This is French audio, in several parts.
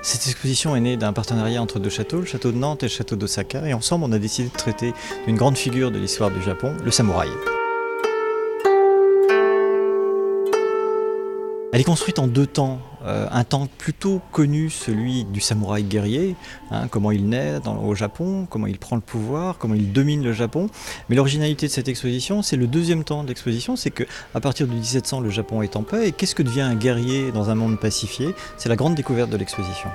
Cette exposition est née d'un partenariat entre deux châteaux, le château de Nantes et le château d'Osaka, et ensemble on a décidé de traiter d'une grande figure de l'histoire du Japon, le samouraï. Elle est construite en deux temps. Un temps plutôt connu, celui du samouraï guerrier, comment il naît au Japon, comment il prend le pouvoir, comment il domine le Japon. Mais l'originalité de cette exposition, c'est le deuxième temps de l'exposition, c'est qu'à partir de 1700, le Japon est en paix. Et qu'est-ce que devient un guerrier dans un monde pacifié? C'est la grande découverte de l'exposition.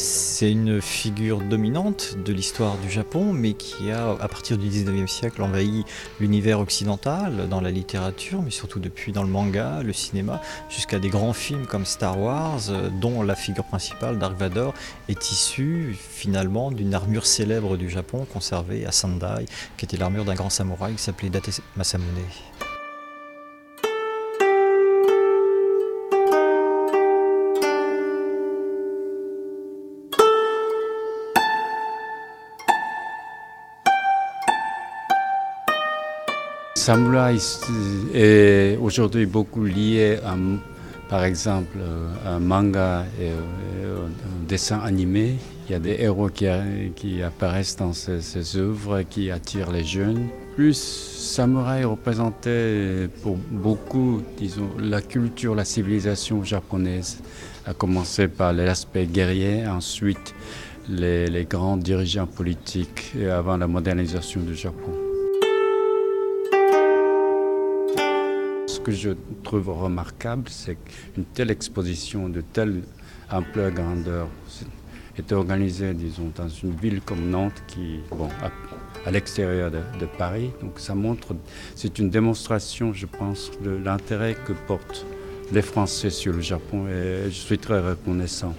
C'est une figure dominante de l'histoire du Japon, mais qui a, à partir du 19e siècle, envahi l'univers occidental, dans la littérature, mais surtout depuis dans le manga, le cinéma, jusqu'à des grands films comme Star Wars, dont la figure principale, Dark Vador, est issue finalement d'une armure célèbre du Japon, conservée à Sendai, qui était l'armure d'un grand samouraï qui s'appelait Date Masamune. Samouraï est aujourd'hui beaucoup lié à, par exemple, un manga et un dessin animé. Il y a des héros qui apparaissent dans ces œuvres qui attirent les jeunes. Plus samouraï représentait pour beaucoup, disons, la culture, la civilisation japonaise, à commencer par l'aspect guerrier, ensuite les grands dirigeants politiques et avant la modernisation du Japon. Ce que je trouve remarquable, c'est qu'une telle exposition de telle ampleur, grandeur, est organisée, disons, dans une ville comme Nantes, qui, à l'extérieur de Paris. Donc ça montre, c'est une démonstration, je pense, de l'intérêt que portent les Français sur le Japon, et je suis très reconnaissant.